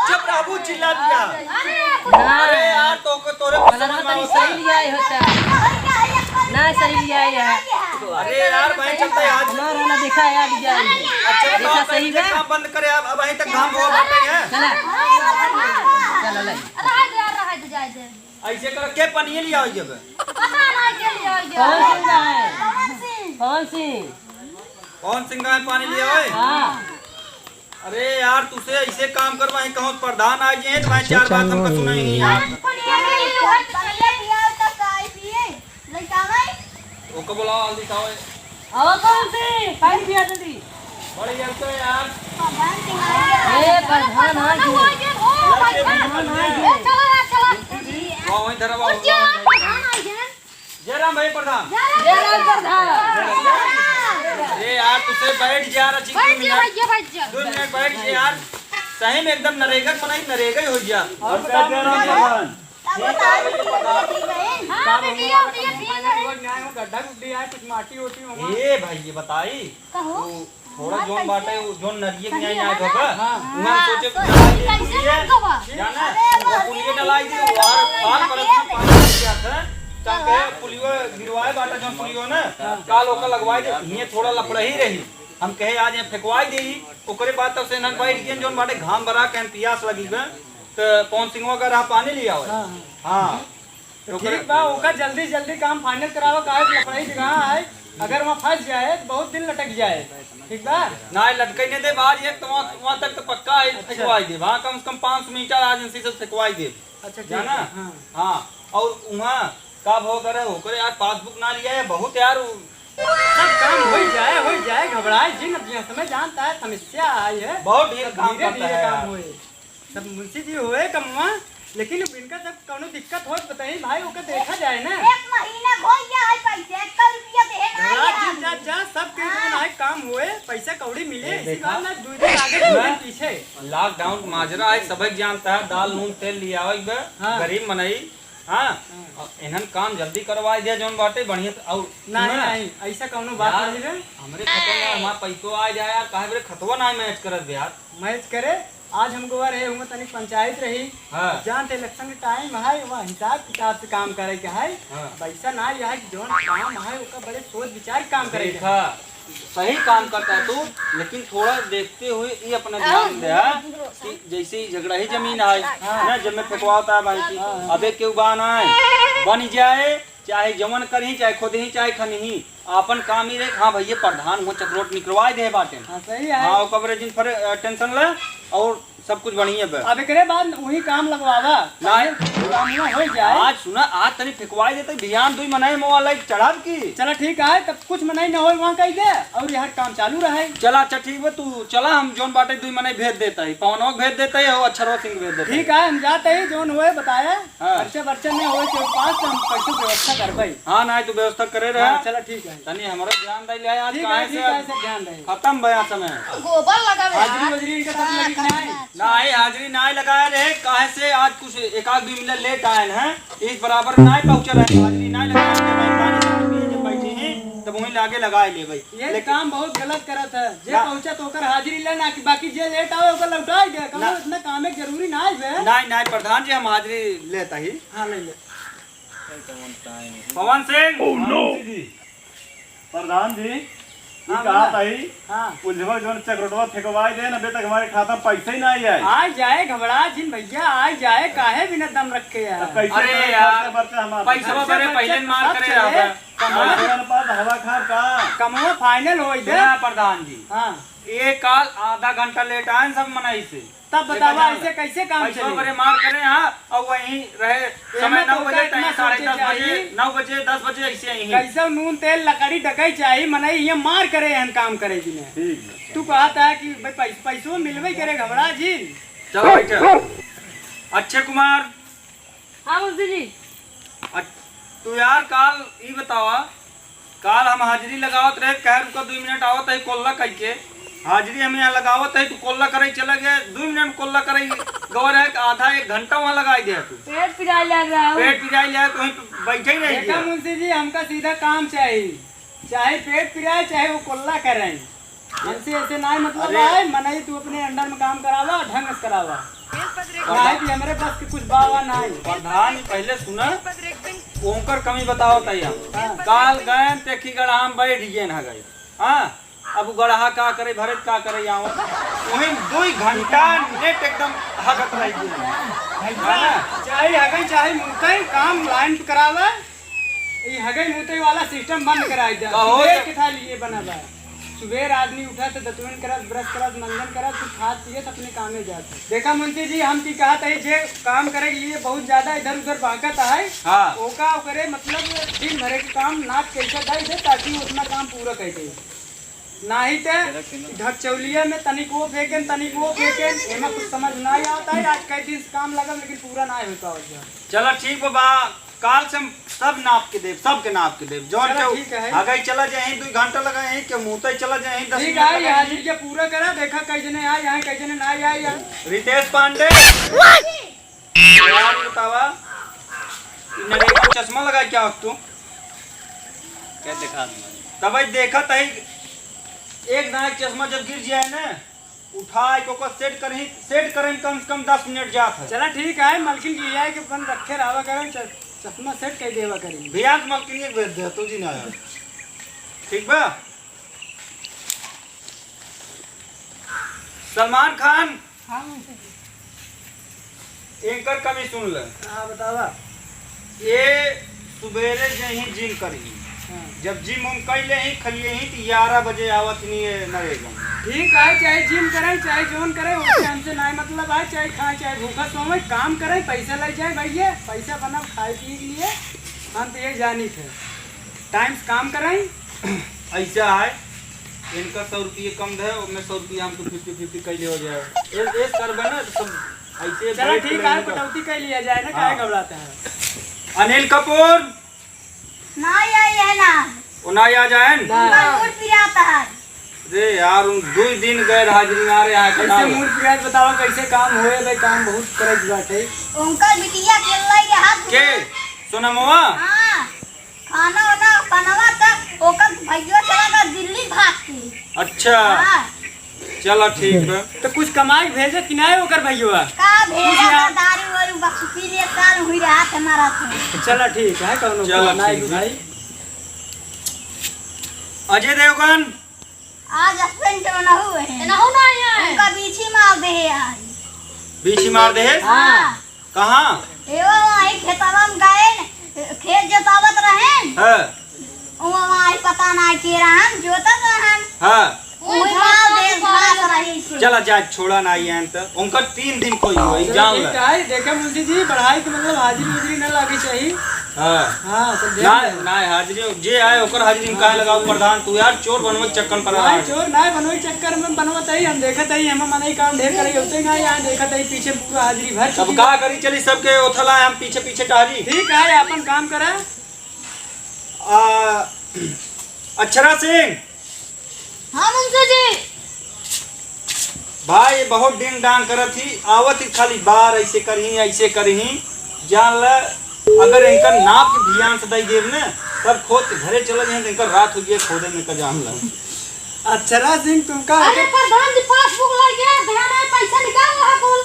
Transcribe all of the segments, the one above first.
चुप रहू चिल्ला दिया। अरे यार तो तोरे सही लिया होता ना सही लिया है। अरे यार भाई चलते आज ना देखा यार लिया अच्छा देखा सही है काम बंद करे अब वहीं तक काम हो बाटे हैं। चला चला ले रहा दे जाए दे ऐसे कर के पनिए लिया हो जब पता नहीं के लिया कौन सिंह कौन सिंह का पानी लिया ओए। हां अरे यार तुसे ऐसे काम कर वहीं कहूं प्रधान आ गए तो भाई चार बात हमको सुनाई नहीं यार। ओके बुलाओ जल्दी खाओ। आओ कौन से पानी पिया जल्दी बड़ी यार तो यार ए प्रधान आ गए वहीं धरा जयराम भाई प्रधान जयराम प्रधान। अरे यार तुसे बैठ जा रहा 2 मिनट बैठ जा यार सही में एकदम नरेगा बनाई नरेगा ही हो जा। और जयराम प्रधान गड्ढा गुड्डी है कुछ माटी होती है ए भाई ये बताई थोड़ा जोन बाटे जोन नरिये न्याय न्याय होगा उहाँ सोचे जाना वो पुलिये डलाई दी और खाल परत में पानी दिया था तब के पुलियो गिरवाए बाटा जोन पुलियो ना काल ओका लगवाई दे ये थोड़ा लफड़ा ही रही हम कहे आज ये फेंकवाई देई ओकरे बाद तब से न बैठ गए जोन बाटे घाम भरा के पियास लगी बे तो पवन सिंहवा का रहा पानी लिया हो। हां तो ठीक बा ओका जल्दी जल्दी काम फाइनल करावा काहे लफड़ाई जगह है अगर वहां फंस जाए तो बहुत दिन लटक जाए ठीक बा ना लटके नहीं दे बाहर एक तो वहां तक तो पक्का है फेंकवाई दे वहां कम से कम 500 मीटर एजेंसी से फेंकवाई दे। अच्छा जाना हां और वहां कब हो करे यार पासबुक ना लिया है बहुत यार सब काम हो जाए घबराए जिन अपने समय जानता है समस्या आई है बहुत ढेर काम करता है काम होए सब मुंशी जी होए कमवा लेकिन इनका सब कोनो दिक्कत हो बताइए भाई ओके देखा जाए ना एक महीना हो गया है पैसे 1 रुपया दे जा सब के है काम हुए पैसा कौड़ी मिले इसी बात ना 2 दिन आगे 2 दिन पीछे लॉकडाउन माजरा है सब जानता है दाल नून तेल लिया गरीब मनई हां इन्हन काम जल्दी करवाई दे जोन बाटे बढ़िया और नहीं ऐसा कोनो बात नहीं रे हमरे खतवा में हमार पैसो आ जाए यार काहे बरे खतवा ना मैच करत यार मैच करे आज हमको रहे हुए तनिक पंचायत रही जानते इलेक्शन के टाइम है वहाँ हिसाब किताब से काम करे के है पैसा ना है जोन काम है उसका बड़े सोच विचार काम करे सही काम करता है तू लेकिन थोड़ा देखते हुए ये अपना ध्यान दे कि जैसे झगड़ा ही जमीन है ना जब में फेंकवाता है भाई की अबे क्यों बान है बन जाए चाहे जमन करही चाहे खुद ही चाहे खनही अपन काम ही रहे। हाँ भैया प्रधान हो चक्रोट निकलवाए दे बाटे सही है हाँ कवरेज पर टेंशन ले और सब कुछ बढ़िया है। अब एकरे बाद वही काम लगवावा नहीं हो जाए आज सुना आज तनी फेंकवाई देते ध्यान दुई मनाई मोबाइल चढ़ाव की चला ठीक है तब कुछ मनाई न हो वहाँ कही दे और यहाँ काम चालू रहे चला अच्छा ठीक है तू चला हम जोन बाटे दुई मनाई भेज देता है पवनों भेज देता है और अक्षरो सिंह भेज देता है ठीक है हम जाते ही जोन हुए बताया खर्चे में हो के पास हम पैसे व्यवस्था करबे। हाँ नहीं तू व्यवस्था करे रहे चला ठीक है तनी हमारा ध्यान दे ले आज काहे से ध्यान रहे खत्म भया समय गोबर लगावे हाजिरी वजरी इनका सब लगी नहीं हाजिरी नहीं लगाए रहे काहे से आज कुछ 1-2 मिनट लेट आए हैं इस बराबर नहीं पहुंचे रहे हाजिरी नहीं लगाए के भाई पानी जब बैठे हैं तब वहीं लागे लगाए ले भाई ये काम बहुत गलत करत है जे पहुंचा तो ओकर हाजिरी ले ना कि बाकी जे लेट आवे ओकर लौटाई दे कम इतना काम है जरूरी ना है नहीं प्रधान जी हम हाजिरी लेता ही हां ले ले पवन सिंह प्रधान जी कहा पुलिसवा जो चक्रोटवा फेंकवाई दे अभी तक हमारे खाता में पैसा ही नहीं आए आ जाए घबरा जिन भैया आ जाए काहे बिना दम रखे यार अरे यार पैसा बरे पहले मार करे हवा खार का कमवा फाइनल हो दे प्रधान जी हां एक काल आधा घंटा लेट आए सब मनाई से तब बतावा ऐसे कैसे काम चले बरे मार करे हां और वहीं रहे समय 9 बजे 10:30 बजे 9 बजे 10 बजे ऐसे ही कैसे नून तेल लकड़ी डकई चाहिए मनई ये मार करे हन काम करे जिने ठीक तू कहता है कि भाई पैसों मिलवे करे घबरा जी चलो बैठ अक्षय कुमार हां मुंशी जी तू यार काल ई बतावा काल हम हाजिरी लगावत रहे कह रुको 2 मिनट आवत है कोल्ला कह के हाजिरी हम यहाँ लगावत है तू कोल्ला करे चला गया 2 मिनट कोल्ला करे गवर है आधा 1 घंटा वहाँ लगाई दे तू पेट पिराई लग रहा है पेट पिराई ले तो बैठे ही नहीं मुंशी जी हमका सीधा काम चाहिए चाहे पेट पिराए चाहे वो कोल्ला करें हमसे ऐसे ना मतलब है मनाई तू अपने अंडर में काम करावा ढंग से करावा नहीं कि हमरे बस के कुछ बावा नहीं। प्रधान पहले सुना ओंकर कमी बताओ तैया काल गए तेखी गढ़ाम बैठ गए ना गए हाँ अब गढ़ा का करे भरत का करे यहाँ वहीं 2 घंटा नेट एकदम हगत रही चाहे हगई चाहे मुते काम लाइन पे करावा ये हगई मुते वाला सिस्टम बंद कराई दे के था लिए बना बा सुबह आदमी उठा तो दतवन करत ब्रश करत मंजन करत कुछ खाद पिए अपने काम में जाते। देखा मुंशी जी हम की कहा था जे काम करे के लिए बहुत ज्यादा इधर उधर भागत है हाँ ओका करे मतलब दिन भरे के काम नाक कैसे दे दे ताकि उतना काम पूरा कर दे नहीं तो ढकचौलिया में तनिक वो फेंके एमा कुछ समझ नहीं आता है। आज कई दिन काम लगा लेकिन पूरा नहीं होता। चलो ठीक बा काल से हम सब नाप के देव सबके नाप के देव जौन ठीक है आगे चला जाए 2 घंटा लगा यहीं के मुंह चला जाए 10 ठीक है यहाँ जी के पूरा करा देखा कई जने आए यहाँ कई जने नहीं आए यहाँ रितेश पांडे यार बतावा नरेगा चश्मा लगा क्या तू क्या दिखा तब देखा तही एक दाना चश्मा जब गिर जाए ना उठाए को सेट करें कम से कम 10 मिनट जात है। चला ठीक है मलकिन की है कि बन रखे रहा करें चश्मा सेट कर देवा करें भैया मलकिन एक भेज दे तू जी ना आया ठीक बा। सलमान खान एंकर कमी सुन ले हाँ बतावा ये सुबेरे जहीं जिम करी जब जिम हम कैले ही खलिए ही तो 11 बजे आवत नहीं है नरेगा ठीक है चाहे जिम करें चाहे जोन करें उससे हमसे नहीं मतलब है चाहे खाए चाहे भूखा सोवे काम करें पैसा लग जाए भैया पैसा बना खाए पिए के लिए हम तो ये जानी थे टाइम से काम करें ऐसा है इनका 100 रुपये कम है और मैं 100 रुपये हमको 50-50 कैले हो जाए एक करबे ना तो सब ऐसे चलो ठीक है कटौती कर लिया जाए ना क्या घबराते हैं। अनिल कपूर नहीं आई है ना वो ना आ जाए मूड पिराता है रे यार 2 दिन गए हाजिरी मारे यहाँ कैसे मूड पिरात बताओ कैसे काम होए भाई काम बहुत करे की बात है। उनका बिटिया के लई हाथ के सोनमवा हां खाना वाला बनवा तक ओकर भैया चला गया दिल्ली भाग के। अच्छा हां चलो ठीक है तो कुछ कमाई भेजे कि नहीं ओकर भैया का भेजा दारू वारू बस पी ले साल हुई रहा हमारा तो। चलो ठीक है कौनो चलो नहीं ठीक भाई। अजय देवगन आज हस्बैंड ना हुए हैं ना हो नहीं है उनका बीची मार दे आज बीची मार दे हां कहां एवा वही खेतवा में गए खेत जोतावत रहे हां वही पता नहीं के रहन जोतत रहन हां वही मार दे घास रही से चला जा छोड़ा ना आई तो उनका 3 दिन कोई हो एग्जाम ठीक है देखे मुंशी जी पढ़ाई के मतलब हाजिरी ना लगी चाहिए। हां हां सब ना ना हाजिरी जे आए ओकर हाजिरी में काहे लगाओ प्रधान तू यार चोर बनवे चक्कर पर नहीं चोर नहीं बनोई चक्कर में बनवत है हम देखत है हम मनई काम ढेर करे होते ना यहाँ देखत है पीछे पूरा हाजिरी भर अब का करी चली सबके ओथला हम पीछे पीछे टहरी ठीक है अपन काम करा। अक्षरा सिंह हां मुंशी जी भाई बहुत डिंग डांग करत थी आवत ही खाली बार ऐसे करही जान ल अगर इनका नाप के ध्यान से दई देव ने तब खोद के घरे चले जाए तो इनका रात हो गई खोदे में का जान ल। अक्षरा सिंह तुम का अरे प्रधान जी पासबुक ले गया ध्यान है पैसा निकाल रहा कुल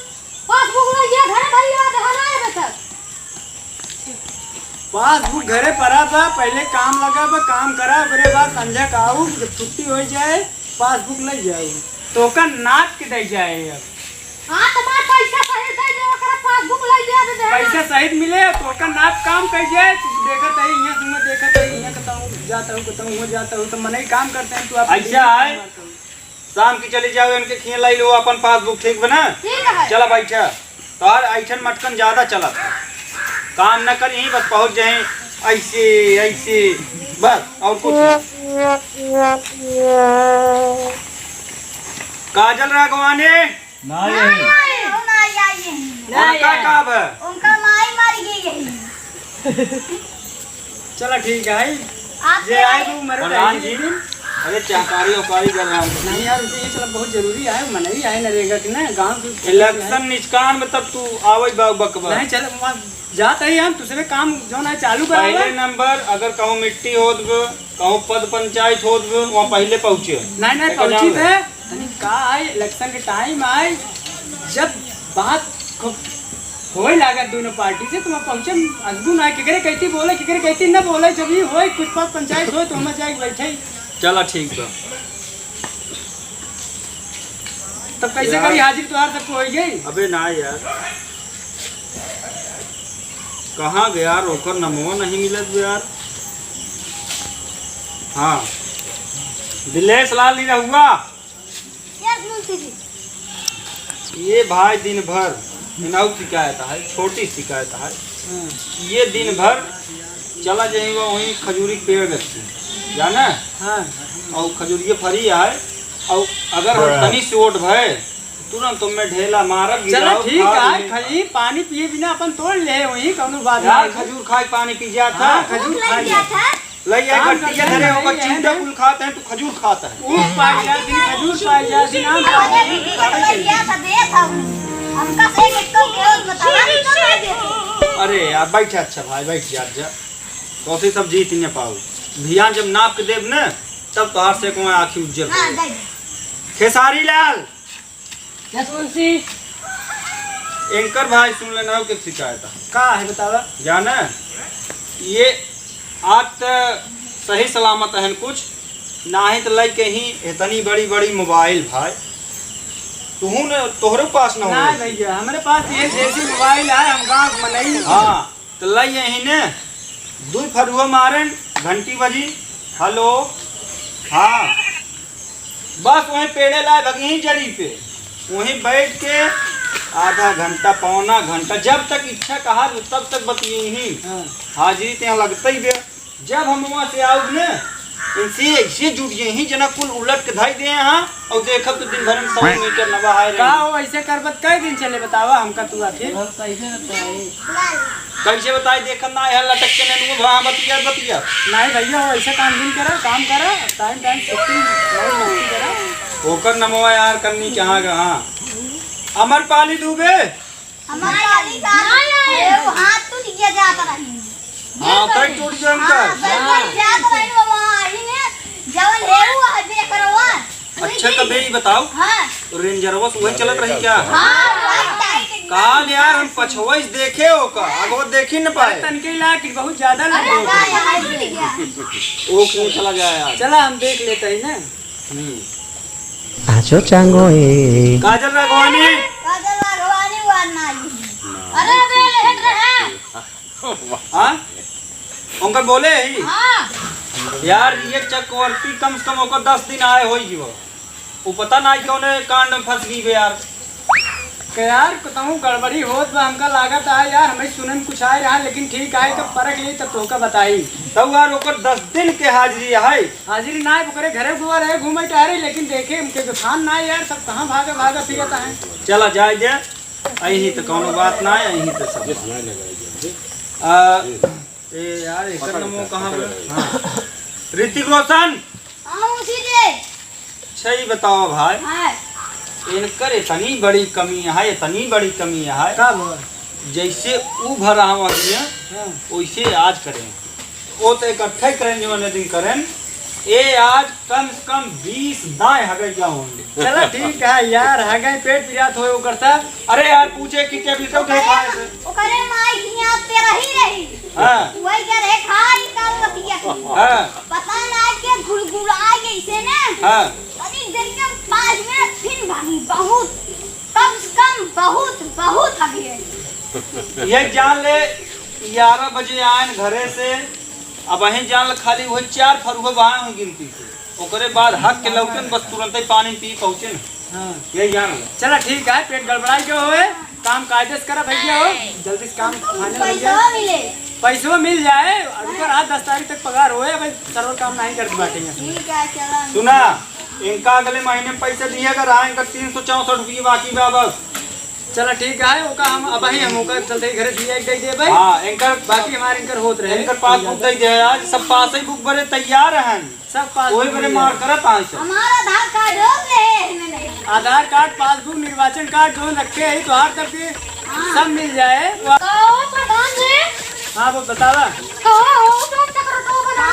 पासबुक ले गया घर भैया ध्यान है बेटा पासबुक घरे पड़ा था पहले काम लगा बा काम करा ओकरे बाद संध्या का आऊ जब छुट्टी हो जाए पासबुक ले जाए तो का नाप के दे जाए। अब हां तुम्हारा पैसा सही दे दे ओकरा पासबुक ले गया दे पैसा सही मिले तो का नाप काम कर जाए देखत है यहां तुम देखत है यहां कहता हूं हो जाता हूं तो मने काम करते हैं। तो आप ऐसा है शाम की चली जाओ इनके खिए लाई लो अपन पासबुक ठीक बना ठीक है चला बैठा तो ऐठन मटकन ज्यादा चला काम न कर यहीं बस पहुंच जाए ऐसे बस और कुछ काजल राघवानी नहीं नहीं आई उनका कब है उनका माई मर गई है। चलो ठीक है आप जे आए तू मरे प्रधान जी अरे चाहकारी औकारी कर रहा हूँ। नहीं यार उसे ये चला बहुत जरूरी है, मन ही है नरेगा कि ना गाँव की इलेक्शन निचकान में तब तू आवई बकबा। नहीं चल वहाँ जाते ही हम दूसरे काम जो ना चालू पहले करा। नंबर अगर कहूँ मिट्टी होत गो, कहूँ पद पंचायत होत गो, वहाँ पहले पहुँचे। नहीं पहुंची थे तनी का आए इलेक्शन के टाइम आए जब बात होए लागत दोनों पार्टी से तुम पहुंचे अजबू ना केकरे कहती बोले केकरे कहती ना बोले जब ये होए कुछ पद पंचायत होए तो हम जाके बैठे। चला ठीक बा। तब कैसे करी हाजिर तुहार तक हो गई। अबे ना यार कहाँ गया यार, ओकर नमवा नहीं मिलत बे यार। हाँ दिलेश लाल नहीं रहुआ। ये भाई दिन भर इनाऊ शिकायत है, छोटी शिकायत है। ये दिन भर चला जाएगा वहीं खजूरी के पेड़ गए जाना। हाँ और खजूरिये फरी है और अगर हम तनी से वोट भय तुरंत तुम्हें ढेला मारब। चलो ठीक है खाली पानी पिए बिना अपन तोड़ ले वही कौनो बात यार नहीं। खजूर खाए पानी पी जा था। खजूर खा लिया लई है गट्टिया धरे होकर चिंता कुल खाते हैं, तू खजूर खाता है। ऊख पाई जा दिन खजूर पाई जा दिन आम पाई जा। अरे यार बैठ अच्छा भाई बैठ जा तो सब जीत नहीं पाओ। भियान जब नाप के देव न तब तोहार से को आँखी उज्जर। खेसारी लाल मुंशी एंकर भाई सुन लेना के शिकायत का है बतावा। जाना ये आज तो सही सलामत है कुछ ना ही तो लई के ही इतनी बड़ी बड़ी मोबाइल भाई तू न तोहरे पास ना ना हो। भैया हमारे पास ये देसी मोबाइल है हम गाँव में नहीं। हाँ तो लई यही ने दू फरुआ मारन घंटी बजी हेलो। हाँ बस वहीं पेड़े लाए भगी जरी पे वहीं बैठ के आधा घंटा पौना घंटा जब तक इच्छा कहा तब तक बतिए ही। हाजिरी तो यहाँ लगता ही बे। जब हम वहाँ से आओ न इनसे ऐसे जुटिए ही जना कुल उलट के धाई दे यहाँ और देखब तो दिन भर में 100 मीटर नवा आए का हो ऐसे करबत कई दिन चले बतावा हमका तू आखिर कैसे बताए देखत ना है लटक के नेनुआ भा बतिया बतिया। नहीं भैया हो ऐसे काम दिन करा काम करा टाइम टाइम छुट्टी नहीं करा ओकर नमवा यार करनी कहाँ कहाँ। अमर पाली दूबे हाँ तक टूट जाए अच्छा कभी ही बताओ तो रेंजरवा से वही चलत रही क्या। काल यार हम पछवा देखे हो का आगो देखी न पाए तनके ला कि बहुत ज्यादा लगे वो क्यों चला गया यार। चला हम देख लेते हैं ना। आजो चांगो ए काजल राघवानी अरे अबे लेट रहे। हाँ उनका बोले ही यार ये चक्रवर्ती कम से कम होकर 10 दिन आए हो ही वो पता नहीं कौन कांड में फंस गई यार। यार कहूँ गड़बड़ी होत बा हमका लागत है यार हमें सुने में कुछ आए रहा लेकिन ठीक है तब परख ली तब तोका बताई तब यार ओकर 10 दिन के हाजिरी है। हाजिरी ना करे घरे गुआ रहे घूमे टहरे लेकिन देखे उनके दुकान ना यार सब कहाँ भागा भागा फिरता है। चला जाए जे यही तो कोनो बात ना है यही तो सब ए यार एकर नमो कहाँ बा। हाँ ऋतिक रोशन सही बताओ भाई इनकर इतनी बड़ी कमी है इतनी बड़ी कमी है कब जैसे ऊ भर रहा वैसे आज करें वो तो इकट्ठा करें जो दिन करें ये आज कम से कम 20 दाएं हगे जाओगे। चलो ठीक है यार हगे पेट पिरात हो करता। अरे यार पूछे कि क्या भी सब खाए से ओकरे माई हिया तेरा ही रही। हां वही के रहे खाई काल लतिया हां पता ना के गुड़गुड़ा ऐसे ना। हां कभी देर में 5 मिनट फिर भागी बहुत कम से कम बहुत भागी है। ये जान ले 11 बजे आए घरे से अब वहीं जान ले खाली वही 4 फरुआ बहाए हुई गिनती से ओकरे बाद हक के लौटन बस तुरंत ही पानी पी पहुंचे न। हाँ यही जान ले। चला ठीक है पेट गड़बड़ाई क्यों होए काम कायदे से करा भैया हो जल्दी से काम फाइनल हो पैसा जाए मिले पैसों मिल जाए अगर आज 10 तारीख तक पगार होए भाई सर्वर काम नहीं करके बैठेंगे। ठीक है चला सुना इनका अगले महीने पैसे दिए अगर आए इनका 364 रुपये बाकी बा बस चला ठीक है ओका हम अब ही हम ओका चलते घरे दिया दे दे भाई। हां इनकर बाकी हमारे इनकर होत रहे इनकर पासबुक दे दे आज सब पास ही बुक भरे तैयार हैं सब पास कोई बड़े मार करत आई सब। हमारा आधार कार्ड हो गए आधार कार्ड पासबुक निर्वाचन कार्ड जो रखे है तो हर तरफ के सब मिल जाए। कहो प्रधान जी हाँ वो बतावा कहो हो तुम चक्रोटो बना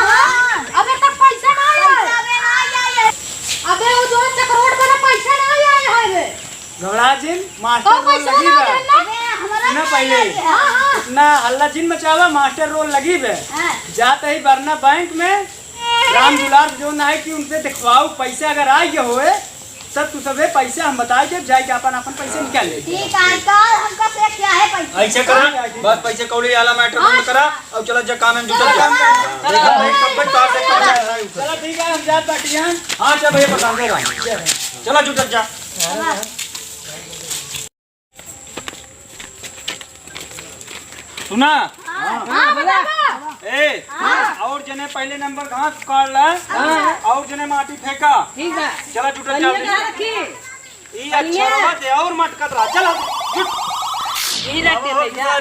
अबे तक पैसा ना आया अबे वो जो चक्रोट बना पैसा ना आया है रे घबरा जिन मास्टर रोल लगी बे ना पहले इतना हल्ला जिन मचावा मास्टर रोल लगी बे जाते ही वरना बैंक में राम दुलार जो ना है कि उनसे दिखवाओ पैसा अगर आ गया होए सब तू सबे पैसा हम बताए जब जाए के अपन अपन पैसे निकाले। ठीक है अंकल हमका से क्या है पैसा ऐसे करा बस पैसे कौड़ी वाला मैटर बंद करा और चला जा काम में जुटा जा देखा भाई कब तक तार से पहुंचा है चलो ठीक है हम जात बाटियां। हां चल भैया पता दे रहा चला जुटा जा सुना हां बोला ए और जने पहले नंबर घास काट ला और जने माटी फेंका ठीक है चला जुटा जा पलिया ना रखी ई अच्छा बात है और मटकत रहा चल यही रखते भैया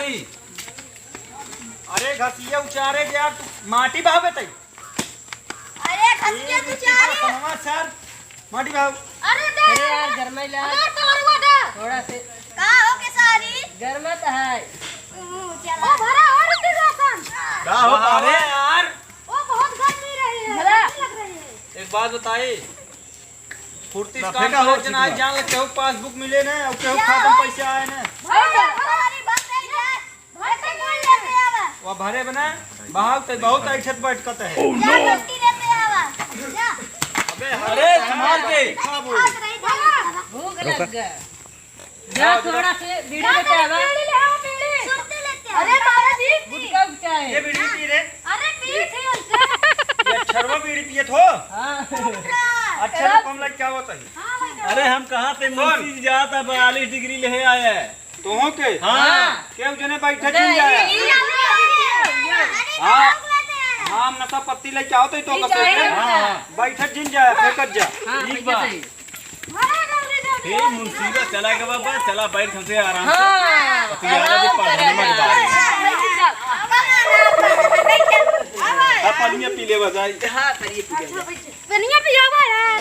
अरे घसिया उचारे गया माटी बहावे तई अरे खसिया तू चार समझ सर माटी बहाव अरे दे अरे यार गरमा ला अरे तोड़वा दे थोड़ा से का हो के सारी गरमा तो है ओ भरा और की राशन का हो अरे यार ओ बहुत गर्मी रही है लग रही है एक बात बताई फुर्ती से काम करे जना जान ले केहू पासबुक मिले ना और केहू खाता पैसे आए ना हमारी बात नहीं है भाई से बोल लेते आवा वो भरे बना बहाव ते बहुत ऐठत बैठकत है जा रोटी लेते आवा जा अबे अरे संभाल के भूख लग गया जा थोड़ा से बीड़ी लेते आवा अरे बाबा जी गुटका उठा ये है बीड़ी पी रे अरे पी थी उनसे ये छरवा बीड़ी पिए थो हां अच्छा तो कम लग क्या होता है अरे हम कहाँ थे मुंशी जाता 42 डिग्री ले आए हैं तो हो के हां केहू जने बैठे जिन जाए हां हम नशा पत्ती लेके आओ तो कसे हां बैठे जिन जाए फेंकत जा ठीक बा हे मुंशीबा चला के बाबा चला बैठ हमसे आराम से हां तू यार भी पढ़ने मत बारी अब पानी पी ले बजाई हां पर ये पी पनिया पियावा यार